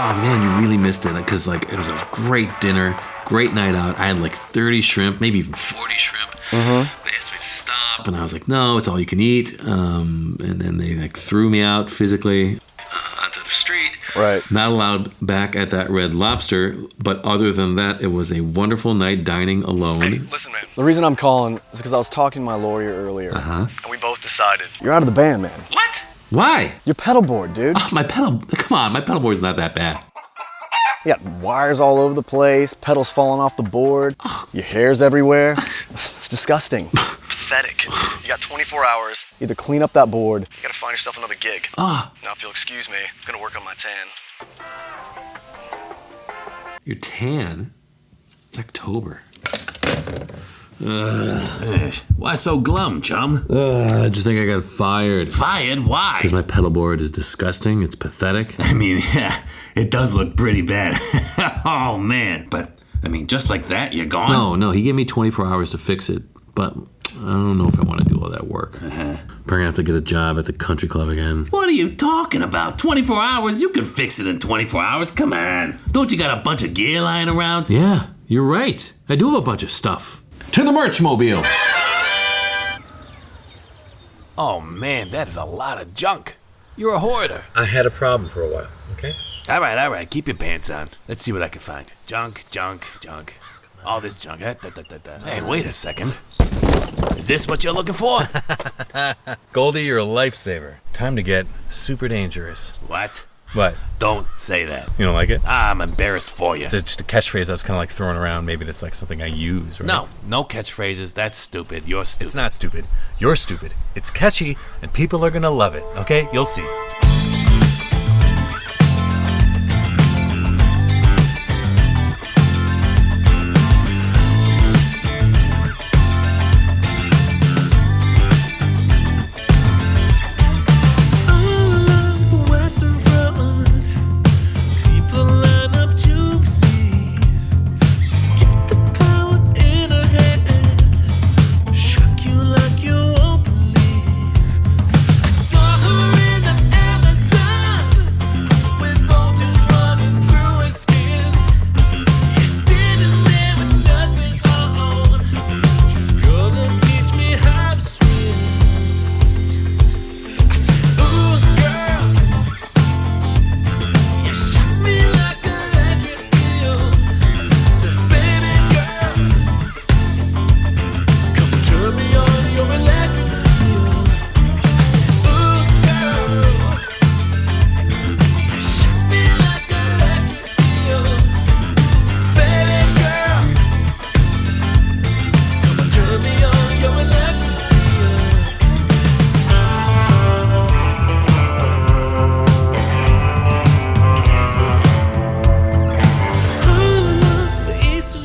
Oh man, you really missed it, because like it was a great dinner, great night out. I had like 30 shrimp, maybe even 40 shrimp. Mm-hmm. They asked me to stop, and I was like, no, it's all you can eat. And then they like threw me out physically onto the street. Right. Not allowed back at that Red Lobster, but other than that, it was a wonderful night dining alone. Hey, listen, man. The reason I'm calling is because I was talking to my lawyer earlier. Uh-huh. And we both decided. You're out of the band, man. What? Why? Your pedalboard, dude. Oh, my pedalboard's not that bad. You got wires all over the place, pedals falling off the board, your hair's everywhere. It's disgusting. Pathetic. You got 24 hours. Either clean up that board. You gotta find yourself another gig. Ah. Now, if you'll excuse me, I'm gonna work on my tan. You're tan? It's October. Why so glum, chum? I just think I got fired. Fired? Why? Because my pedalboard is disgusting. It's pathetic. I mean, yeah, it does look pretty bad. Oh, man. But, I mean, just like that, you're gone? No, he gave me 24 hours to fix it, but I don't know if I want to do all that work. Probably gonna have to get a job at the country club again. What are you talking about? 24 hours? You can fix it in 24 hours. Come on. Don't you got a bunch of gear lying around? Yeah, you're right. I do have a bunch of stuff. To the merch mobile. Oh, man, that is a lot of junk. You're a hoarder. I had a problem for a while, okay? All right. Keep your pants on. Let's see what I can find. Junk. All this junk. Hey, wait a second. Is this what you're looking for? Goldie, you're a lifesaver. Time to get super dangerous. What? What? Don't say that. You don't like it? I'm embarrassed for you. It's just a catchphrase I was kind of like throwing around. Maybe that's like something I use, right? No catchphrases. That's stupid. You're stupid. It's not stupid. You're stupid. It's catchy, and people are gonna love it, okay? You'll see.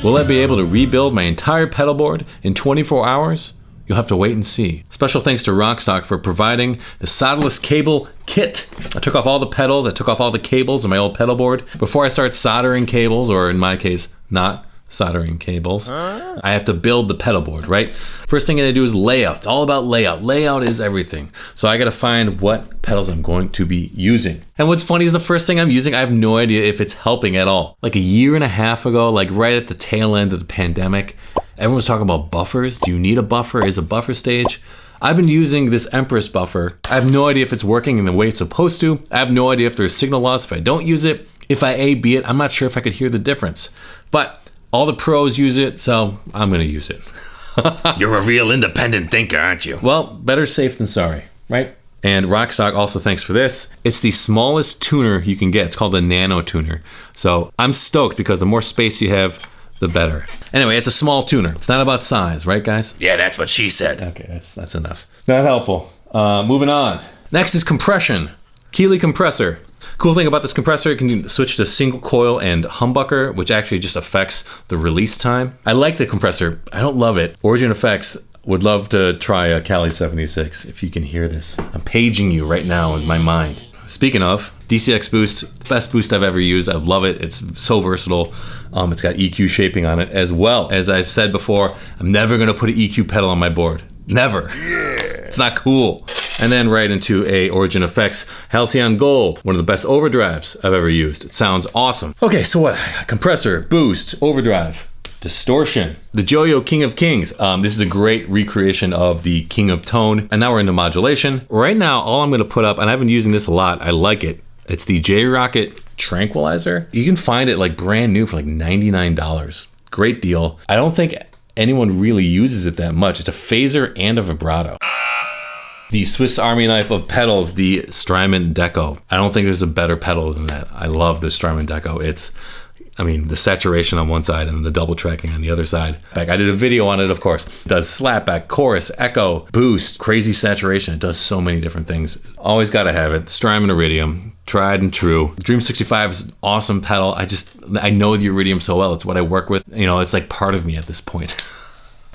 Will I be able to rebuild my entire pedalboard in 24 hours? You'll have to wait and see. Special thanks to Rockstock for providing the solderless cable kit. I took off all the pedals, I took off all the cables on my old pedalboard. Before I start soldering cables, or in my case, not soldering cables, I have to build the pedalboard, right? First thing I'm gonna do is layout. It's all about layout. Layout is everything. So I gotta find what pedals I'm going to be using. And what's funny is the first thing I'm using, I have no idea if it's helping at all. Like a year and a half ago, like right at the tail end of the pandemic, everyone was talking about buffers. Do you need a buffer? Is a buffer stage? I've been using this Empress buffer. I have no idea if it's working in the way it's supposed to. I have no idea if there's signal loss if I don't use it. If I A/B it, I'm not sure if I could hear the difference. But all the pros use it, so I'm gonna use it. You're a real independent thinker, aren't you? Well, better safe than sorry, right? And Rockstock also thanks for this. It's the smallest tuner you can get. It's called a nano tuner. So I'm stoked because the more space you have, the better. Anyway, it's a small tuner. It's not about size, right guys? Yeah, that's what she said. Okay, that's enough. Not helpful. Moving on. Next is compression. Keeley compressor. Cool thing about this compressor, you can switch to single coil and humbucker, which actually just affects the release time. I like the compressor. I don't love it. Origin Effects would love to try a Cali 76 if you can hear this. I'm paging you right now in my mind. Speaking of, DCX Boost, best boost I've ever used. I love it. It's so versatile. It's got EQ shaping on it as well. As I've said before, I'm never gonna put an EQ pedal on my board. Never. Yeah. It's not cool. And then right into a Origin Effects Halcyon Gold, one of the best overdrives I've ever used. It sounds awesome. Okay, so what? Compressor, boost, overdrive, distortion. The Joyo King of Kings. This is a great recreation of the King of Tone. And now we're into modulation. Right now, all I'm gonna put up, and I've been using this a lot, I like it. It's the J-Rocket Tranquilizer. You can find it like brand new for like $99. Great deal. I don't think anyone really uses it that much. It's a phaser and a vibrato. The Swiss Army knife of pedals, the Strymon Deco. I don't think there's a better pedal than that. I love the Strymon Deco. It's, I mean, the saturation on one side and the double tracking on the other side. I did a video on it, of course. It does slapback, chorus, echo, boost, crazy saturation. It does so many different things. Always gotta have it. Strymon Iridium, tried and true. Dream 65 is an awesome pedal. I know the Iridium so well. It's what I work with. You know, it's like part of me at this point.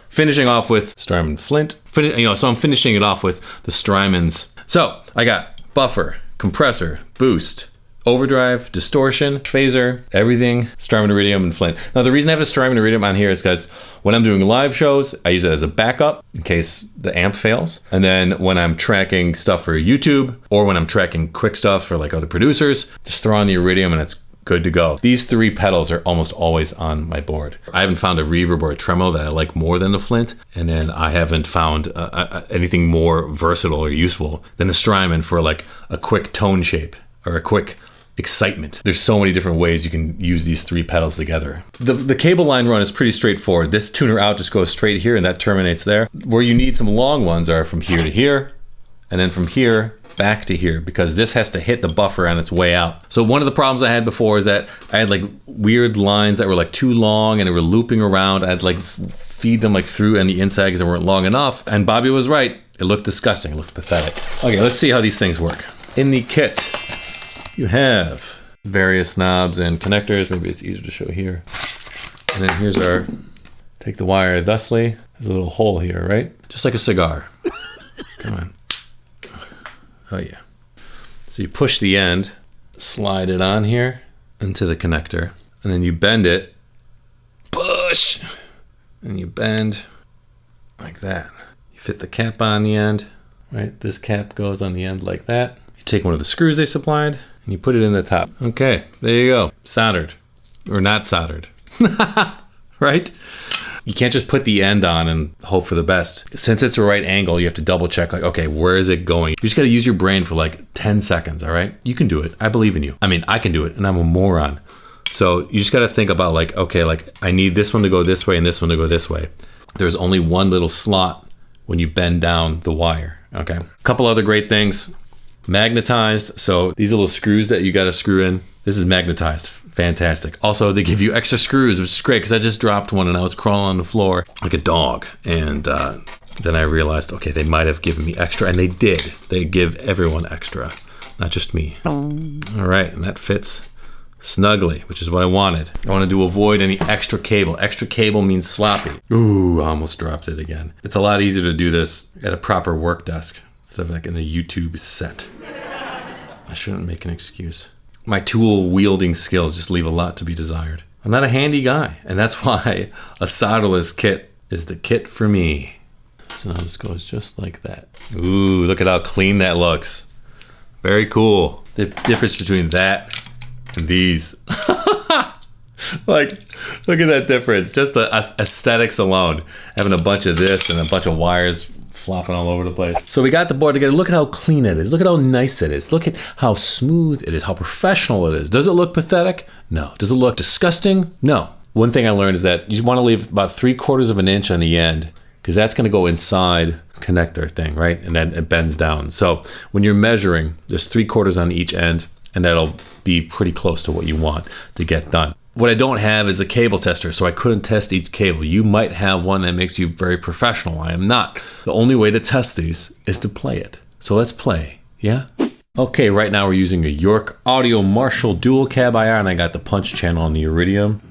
Finishing off with Strymon Flint. So I'm finishing it off with the Strymons. So I got buffer, compressor, boost, overdrive, distortion, phaser, everything, Strymon Iridium and Flint. Now the reason I have a Strymon Iridium on here is because when I'm doing live shows, I use it as a backup in case the amp fails. And then when I'm tracking stuff for YouTube or when I'm tracking quick stuff for like other producers, just throw on the Iridium and it's good to go. These three pedals are almost always on my board. I haven't found a reverb or a tremolo that I like more than the Flint, and then I haven't found anything more versatile or useful than the Strymon for like a quick tone shape or a quick excitement. There's so many different ways you can use these three pedals together. The cable line run is pretty straightforward. This tuner out just goes straight here and that terminates there. Where you need some long ones are from here to here, and then from here back to here, because this has to hit the buffer on its way out. So one of the problems I had before is that I had like weird lines that were like too long and they were looping around. I'd like feed them like through and the inside because they weren't long enough. And Bobby was right. It looked disgusting. It looked pathetic. Okay, let's see how these things work. In the kit, you have various knobs and connectors. Maybe it's easier to show here. And then here's our, take the wire thusly. There's a little hole here, right? Just like a cigar. Come on. Oh yeah. So you push the end, slide it on here into the connector, and then you bend it, push, and you bend like that. You fit the cap on the end, right? This cap goes on the end like that. You take one of the screws they supplied, and you put it in the top. Okay, there you go. Soldered, or not soldered, right? You can't just put the end on and hope for the best. Since it's a right angle, you have to double check, like, okay, where is it going? You just gotta use your brain for like 10 seconds, all right? You can do it. I believe in you. I mean, I can do it, and I'm a moron. So you just gotta think about like, okay, like I need this one to go this way and this one to go this way. There's only one little slot when you bend down the wire, okay? A couple other great things. Magnetized, so these little screws that you gotta screw in, this is magnetized. Fantastic. Also, they give you extra screws, which is great because I just dropped one and I was crawling on the floor like a dog. And then I realized, okay, they might have given me extra, and they did. They give everyone extra, not just me. All right, and that fits snugly, which is what I wanted. I wanted to avoid any extra cable. Extra cable means sloppy. Ooh, I almost dropped it again. It's a lot easier to do this at a proper work desk instead of like in a YouTube set. I shouldn't make an excuse. My tool wielding skills just leave a lot to be desired. I'm not a handy guy, and that's why a solderless kit is the kit for me. So now this goes just like that. Ooh, look at how clean that looks. Very cool. The difference between that and these. Like, look at that difference. Just the aesthetics alone. Having a bunch of this and a bunch of wires flopping all over the place. So we got the board together. Look at how clean it is. Look at how nice it is. Look at how smooth it is, how professional it is. Does it look pathetic? No. Does it look disgusting? No. One thing I learned is that you want to leave about 3/4 of an inch on the end, because that's going to go inside connector thing, right? And then it bends down. So when you're measuring, there's 3/4 on each end, and that'll be pretty close to what you want to get done. What I don't have is a cable tester, so I couldn't test each cable. You might have one that makes you very professional. I am not. The only way to test these is to play it. So let's play, yeah? Okay, right now we're using a York Audio Marshall Dual Cab IR, and I got the punch channel on the Iridium.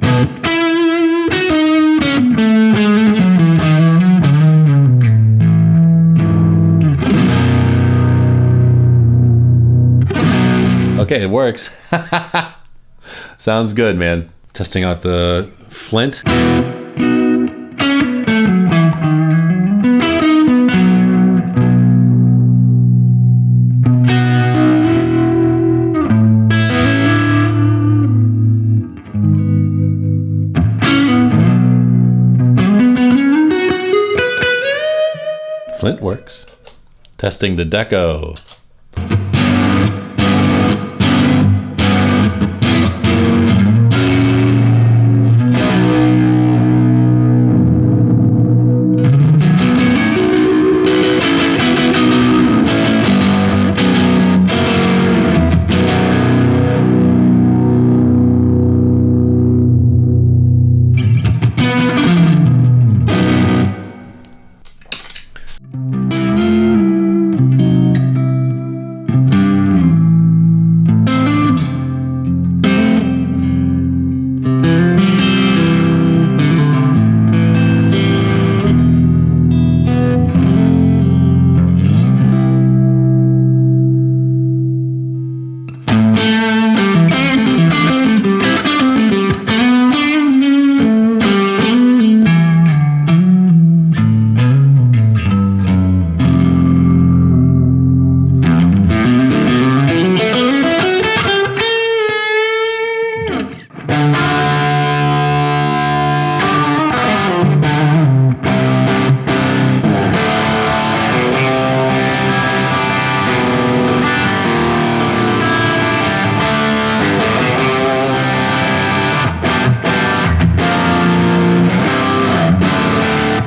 Okay, it works. Sounds good, man. Testing out the Flint. that works. Testing the deco.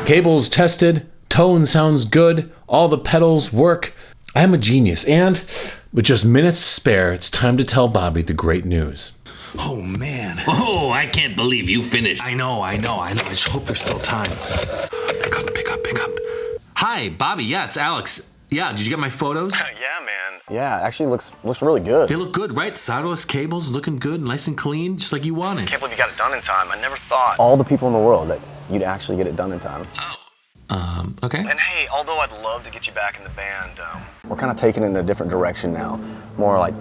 Cables tested, tone sounds good, all the pedals work. I am a genius, and with just minutes to spare, it's time to tell Bobby the great news. Oh, man. Oh, I can't believe you finished. I know. I just hope there's still time. Pick up. Hi, Bobby. Yeah, it's Alex. Yeah, did you get my photos? Yeah, man. Yeah, it actually looks really good. They look good, right? Solderless cables looking good, nice and clean, just like you wanted. Can't believe you got it done in time. I never thought. All the people in the world that you'd actually get it done in time. Okay. And hey, although I'd love to get you back in the band, We're kind of taking it in a different direction now. More like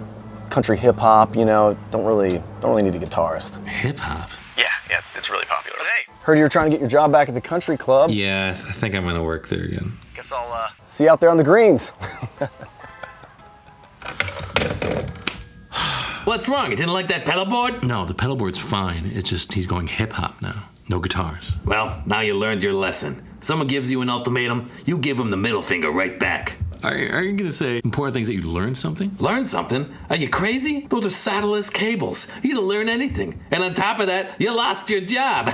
country hip hop, you know, don't really need a guitarist. Hip hop? yeah, it's really popular. But hey, Heard you were trying to get your job back at the country club. Yeah, I think I'm gonna work there again. guess I'll, See you out there on the greens. What's wrong? You didn't like that pedalboard? No, the pedalboard's fine. It's just he's going hip hop now. No guitars. Well, now you learned your lesson. Someone gives you an ultimatum, you give them the middle finger right back. Are you gonna say important things that you learned something? Learn something? Are you crazy? Those are solderless cables. You didn't learn anything. And on top of that, you lost your job.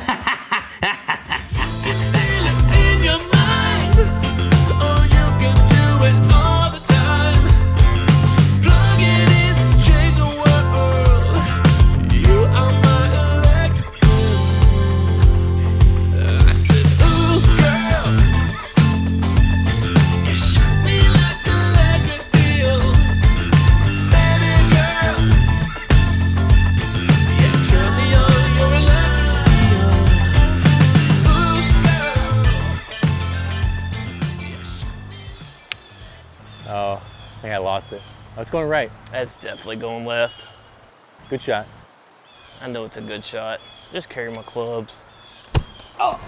Oh, I think I lost it. I was going right. That's definitely going left. Good shot. I know it's a good shot. Just carry my clubs. Oh.